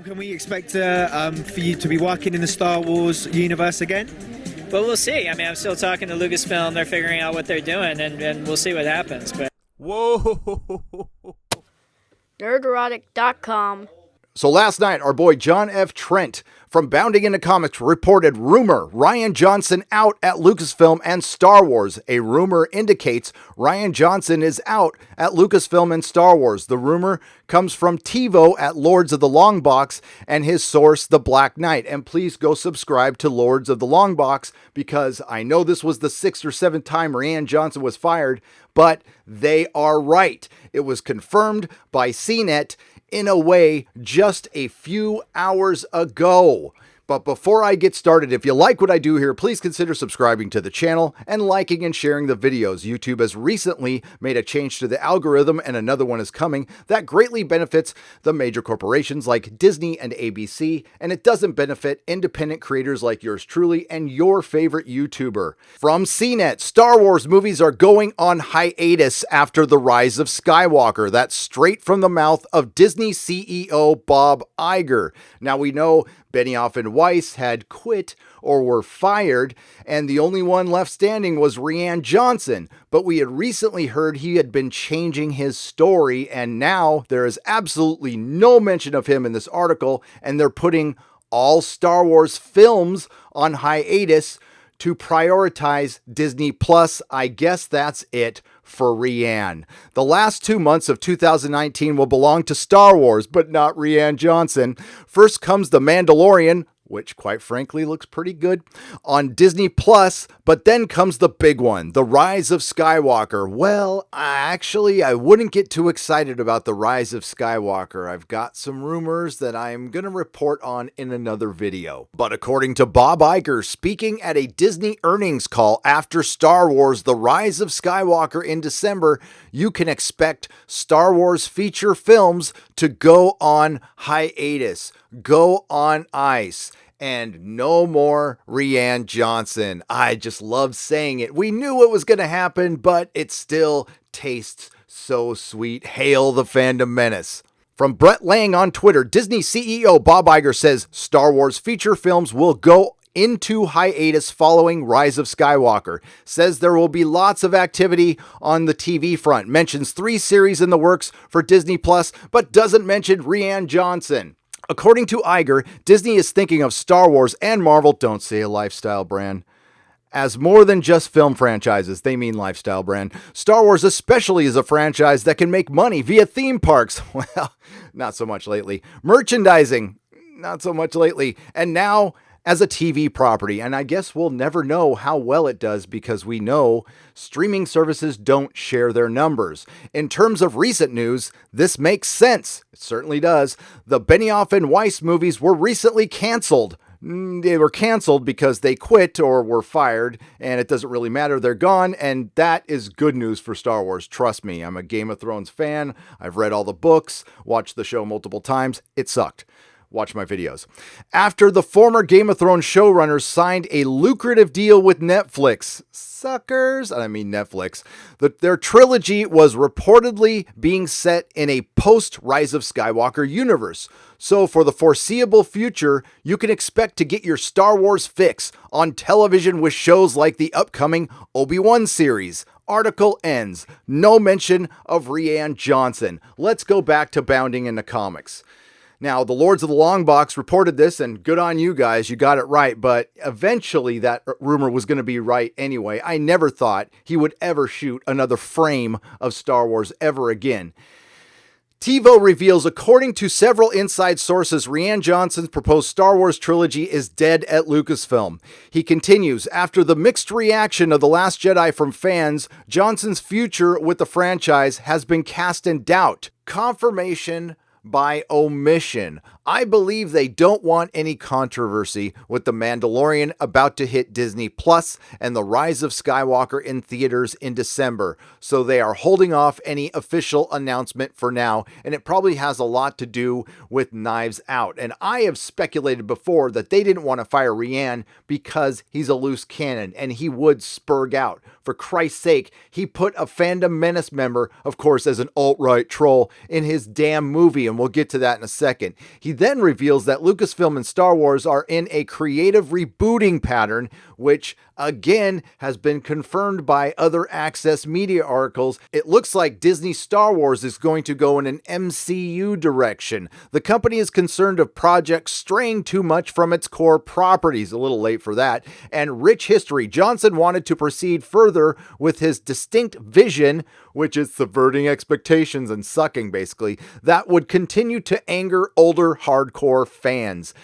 Can we expect for you to be working in the Star Wars universe again? But we'll see. I mean, I'm still talking to Lucasfilm. They're figuring out what they're doing, and we'll see what happens. But Whoa. Nerderotic.com. So last night, our boy John F. Trent from Bounding Into Comics reported rumor Rian Johnson out at Lucasfilm and Star Wars. A rumor indicates Rian Johnson is out at Lucasfilm and Star Wars. The rumor comes from TiVo at Lords of the Long Box and his source, The Black Knight. And please go subscribe to Lords of the Long Box, because I know this was the 6th or 7th time Rian Johnson was fired, but they are right. It was confirmed by CNET in a way just a few hours ago. But before I get started, if you like what I do here, please consider subscribing to the channel and liking and sharing the videos. YouTube has recently made a change to the algorithm, and another one is coming that greatly benefits the major corporations like Disney and ABC, and it doesn't benefit independent creators like yours truly and your favorite YouTuber. From CNET, Star Wars movies are going on hiatus after the Rise of Skywalker. That's straight from the mouth of Disney CEO Bob Iger. Now we know Benioff and Weiss had quit or were fired, and the only one left standing was Rian Johnson. But we had recently heard he had been changing his story, and now there is absolutely no mention of him in this article, and they're putting all Star Wars films on hiatus to prioritize Disney Plus. I guess that's it for Rian. The last 2 months of 2019 will belong to Star Wars, but not Rian Johnson. First comes The Mandalorian, which quite frankly looks pretty good, on Disney Plus, but then comes the big one, The Rise of Skywalker. Well, I wouldn't get too excited about The Rise of Skywalker. I've got some rumors that I'm going to report on in another video. But according to Bob Iger, speaking at a Disney earnings call after Star Wars The Rise of Skywalker in December, you can expect Star Wars feature films to go on hiatus, go on ice. And no more Rian Johnson. I just love saying it. We knew it was going to happen, but it still tastes so sweet. Hail the fandom menace. From Brett Lang on Twitter, Disney CEO Bob Iger says Star Wars feature films will go into hiatus following Rise of Skywalker. Says there will be lots of activity on the TV front. Mentions 3 series in the works for Disney Plus, but doesn't mention Rian Johnson. According to Iger, Disney is thinking of Star Wars and Marvel, don't say a lifestyle brand, as more than just film franchises. They mean lifestyle brand. Star Wars especially is a franchise that can make money via theme parks. Well, not so much lately. Merchandising, not so much lately. And now as a TV property. And I guess we'll never know how well it does, because we know streaming services don't share their numbers. In terms of recent news, this makes sense. It certainly does. The Benioff and Weiss movies were recently canceled. They were canceled because they quit or were fired, and it doesn't really matter. They're gone, and that is good news for Star Wars. Trust me, I'm a Game of Thrones fan. I've read all the books, watched the show multiple times. It sucked. Watch my videos. After the former Game of Thrones showrunners signed a lucrative deal with Netflix, suckers, I mean Netflix, their trilogy was reportedly being set in a post-Rise of Skywalker universe. So for the foreseeable future, you can expect to get your Star Wars fix on television with shows like the upcoming Obi-Wan series. Article ends. No mention of Rian Johnson. Let's go back to Bounding Into Comics. Now, the Lords of the Long Box reported this, and good on you guys, you got it right, but eventually that rumor was going to be right anyway. I never thought he would ever shoot another frame of Star Wars ever again. TiVo reveals, according to several inside sources, Rian Johnson's proposed Star Wars trilogy is dead at Lucasfilm. He continues, after the mixed reaction of The Last Jedi from fans, Johnson's future with the franchise has been cast in doubt. Confirmation by omission. I believe they don't want any controversy with The Mandalorian about to hit Disney Plus and The Rise of Skywalker in theaters in December, so they are holding off any official announcement for now, and it probably has a lot to do with Knives Out. And I have speculated before that they didn't want to fire Rian because he's a loose cannon and he would spurg out. For Christ's sake, he put a Fandom Menace member, of course as an alt-right troll, in his damn movie, and we'll get to that in a second. He then reveals that Lucasfilm and Star Wars are in a creative rebooting pattern, which again has been confirmed by other Access Media articles. It looks like Disney Star Wars is going to go in an MCU direction. The company is concerned of projects straying too much from its core properties, a little late for that, and rich history. Johnson wanted to proceed further with his distinct vision, which is subverting expectations and sucking basically, that would continue to anger older hardcore fans.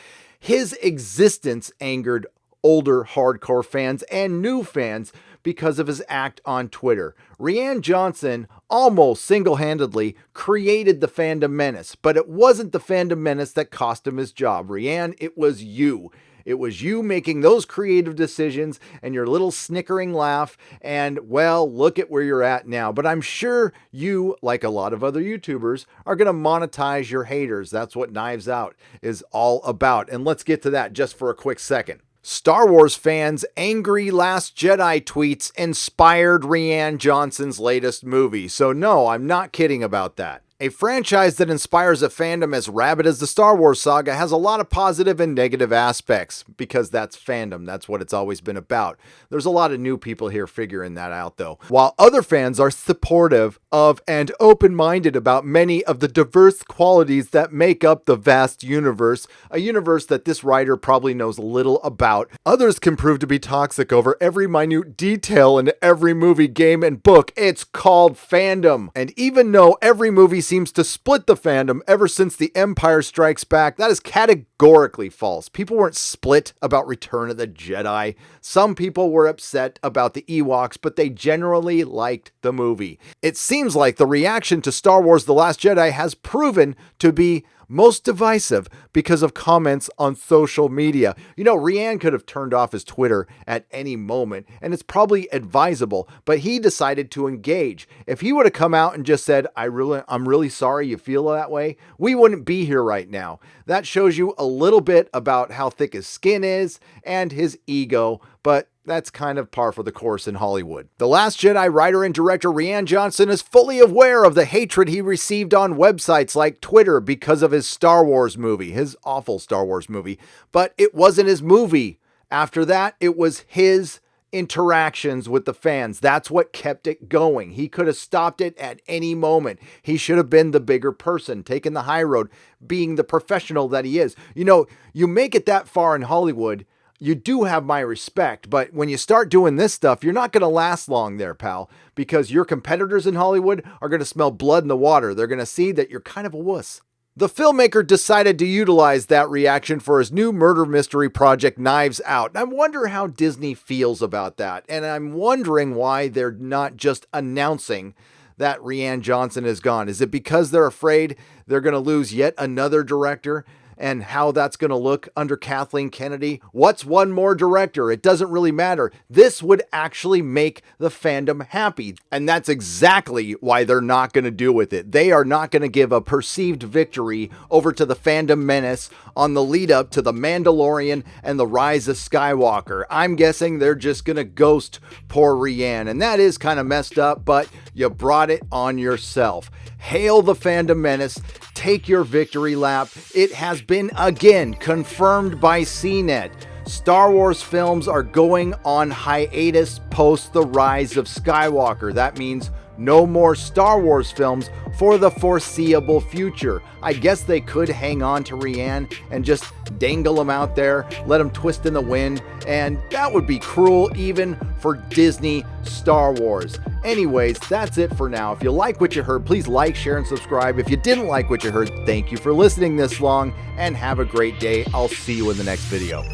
His existence angered older hardcore fans and new fans because of his act on Twitter. Rian Johnson almost single-handedly created the fandom menace, but it wasn't the fandom menace that cost him his job. Rian, it was you. It was you making those creative decisions and your little snickering laugh, and well, look at where you're at now. But I'm sure you, like a lot of other YouTubers, are going to monetize your haters. That's what Knives Out is all about. And let's get to that just for a quick second. Star Wars fans' angry Last Jedi tweets inspired Rian Johnson's latest movie. So no, I'm not kidding about that. A franchise that inspires a fandom as rabid as the Star Wars saga has a lot of positive and negative aspects, because that's fandom. That's what it's always been about. There's a lot of new people here figuring that out, though. While other fans are supportive of and open-minded about many of the diverse qualities that make up the vast universe, a universe that this writer probably knows little about, others can prove to be toxic over every minute detail in every movie, game, and book. It's called fandom. And even though every movie seems to split the fandom ever since The Empire Strikes Back, that is categorically false. People weren't split about Return of the Jedi. Some people were upset about the Ewoks, but they generally liked the movie. It seems like the reaction to Star Wars The Last Jedi has proven to be most divisive because of comments on social media. You know, Rian could have turned off his Twitter at any moment, and it's probably advisable, but he decided to engage. If he would have come out and just said, I'm really sorry you feel that way, we wouldn't be here right now. That shows you a little bit about how thick his skin is and his ego, but that's kind of par for the course in Hollywood. The Last Jedi writer and director Rian Johnson is fully aware of the hatred he received on websites like Twitter because of his Star Wars movie, his awful Star Wars movie. But it wasn't his movie. After that, it was his interactions with the fans. That's what kept it going. He could have stopped it at any moment. He should have been the bigger person, taken the high road, being the professional that he is. You know, you make it that far in Hollywood, you do have my respect, but when you start doing this stuff, you're not going to last long there, pal, because your competitors in Hollywood are going to smell blood in the water. They're going to see that you're kind of a wuss. The filmmaker decided to utilize that reaction for his new murder mystery project, Knives Out. I wonder how Disney feels about that, and I'm wondering why they're not just announcing that Rian Johnson is gone. Is it because they're afraid they're going to lose yet another director? And how that's going to look under Kathleen Kennedy? What's one more director? It doesn't really matter. This would actually make the fandom happy. And that's exactly why they're not going to do with it. They are not going to give a perceived victory over to the fandom menace on the lead up to The Mandalorian and the Rise of Skywalker. I'm guessing they're just going to ghost poor Rian. And that is kind of messed up, but you brought it on yourself. Hail the fandom menace. Take your victory lap. It has been again confirmed by CNET. Star Wars films are going on hiatus post the Rise of Skywalker. That means no more Star Wars films for the foreseeable future. I guess they could hang on to Rian and just dangle him out there, let him twist in the wind, and that would be cruel even for Disney Star Wars. Anyways, that's it for now. If you like what you heard, please like, share, and subscribe. If you didn't like what you heard, thank you for listening this long, and have a great day. I'll see you in the next video.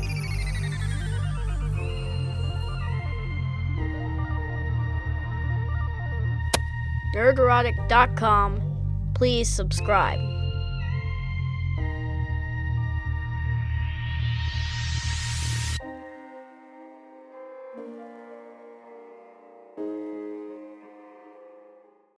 Nerderotic.com. Please subscribe.